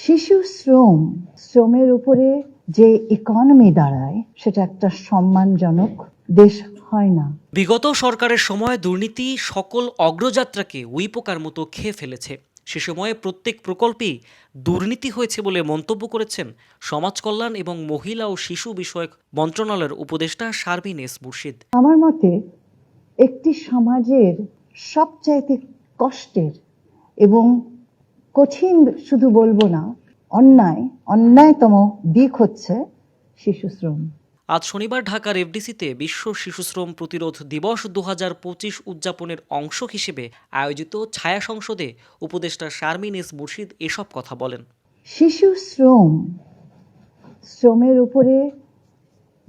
শিশু শ্রমের উপরে যে ইকোনমি দাঁড়ায় সেটা একটা সম্মানজনক দেশ হয় না। বিগত সরকারের সময় দুর্নীতি সকল অগ্রযাত্রাকে উইপোকার মতো খেয়ে ফেলেছে। সে সময়ে প্রত্যেক প্রকল্পেই দুর্নীতি হয়েছে বলে মন্তব্য করেছেন সমাজ কল্যাণ এবং মহিলা ও শিশু বিষয়ক মন্ত্রণালয়ের উপদেষ্টা শারমিন এস মুর্শিদ। আমার মতে একটি সমাজের সবচাইতে কষ্টের এবং কঠিন, শুধু বলবো না, অন্যায়তম দিক হচ্ছে শিশু শ্রম। আজ শনিবার ঢাকার এফডিসিতে বিশ্ব শিশুশ্রম প্রতিরোধ দিবস 2025 উদযাপনের অংশ হিসেবে আয়োজিত ছায়া সংসদে উপদেষ্টা শারমিন এস মুর্শিদ এসব কথা বলেন। শিশু শ্রমের উপরে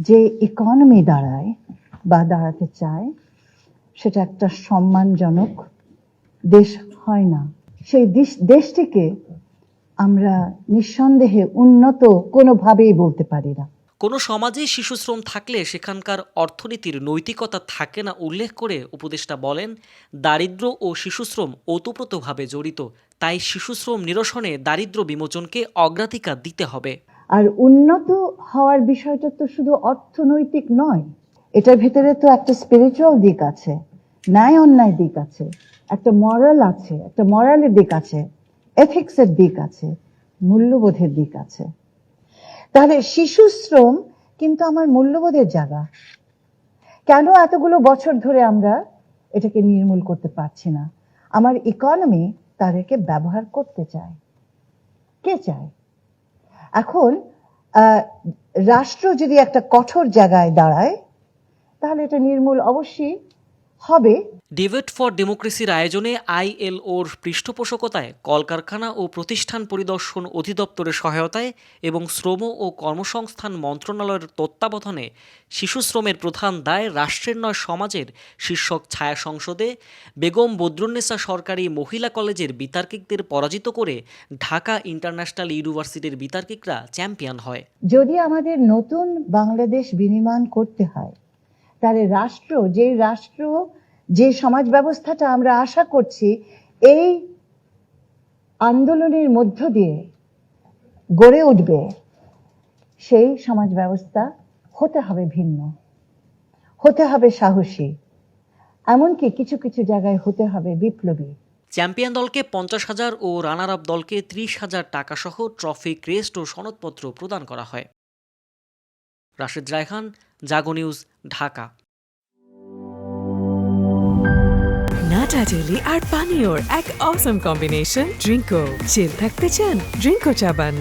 যে ইকোনমি দাঁড়ায় বা দাঁড়াতে চায় সেটা একটা সম্মানজনক দেশ হয় না। সেই দেশটিকে আমরা নিঃসন্দেহে উন্নত কোনোভাবেই বলতে পারি না। কোনো সমাজে শিশুশ্রম থাকলে সেখানকার অর্থনীতির নৈতিকতা থাকে না উল্লেখ করে উপদেষ্টা বলেন, দারিদ্র্য ও শিশুশ্রম ওতপ্রোতভাবে জড়িত, তাই শিশুশ্রম নিরসনে দারিদ্র্য বিমোচনকে অগ্রাধিকার দিতে হবে। আর উন্নত হওয়ার বিষয়টা তো শুধু অর্থনৈতিক নয়, এটার ভেতরে তো একটা স্পিরিচুয়াল দিক আছে, ন্যায় অন্যায় দিক আছে, একটা মরাল আছে, একটা মরালের দিক আছে, এথিক্সের দিক আছে, মূল্যবোধের দিক আছে। তাহলে শিশু শ্রম কিন্তু আমার মূল্যবোধের জায়গা। কেন এতগুলো বছর ধরে আমরা এটাকে নির্মূল করতে পারছি না? আমার ইকোনমি তাদেরকে ব্যবহার করতে চায়। কে চায়? এখন রাষ্ট্র যদি একটা কঠোর জায়গায় দাঁড়ায় তাহলে এটা নির্মূল অবশ্যই হবে। ডিবেট ফর ডেমোক্রেসির আয়োজনে ILOর পৃষ্ঠপোষকতায় কলকারখানা ও প্রতিষ্ঠান পরিদর্শন অধিদপ্তরের সহায়তায় এবং শ্রম ও কর্মসংস্থান মন্ত্রণালয়ের তত্ত্বাবধানে শিশু শ্রমের প্রধান দায় রাষ্ট্রের নয় সমাজের শীর্ষক ছায়া সংসদে বেগম বদরুন্নেসা সরকারি মহিলা কলেজের বিতার্কিকদের পরাজিত করে ঢাকা ইন্টারন্যাশনাল ইউনিভার্সিটির বিতার্কিকরা চ্যাম্পিয়ন হয়। যদি আমাদের নতুন বাংলাদেশ বিনির্মাণ করতে হয় তাহলে রাষ্ট্র যে সমাজ ব্যবস্থাটা আমরা আশা করছি এই আন্দোলনের মধ্য দিয়ে গড়ে উঠবে, সেই সমাজ ব্যবস্থা হতে হবে ভিন্ন, হতে হবে সাহসী, এমনকি কিছু কিছু জায়গায় হতে হবে বিপ্লবী। চ্যাম্পিয়ন দলকে 50,000 ও রানার আপ দলকে 30,000 টাকা সহ ট্রফি, ক্রেস্ট ও সনদপত্র প্রদান করা হয়। রাশেদ রায়হান, জাগো নিউজ, ঢাকা। নাটা জেলি আর পানীয়র এক অসম কম্বিনেশন ড্রিঙ্কো। চিল থাকতে চান? ড্রিঙ্কো চাবান।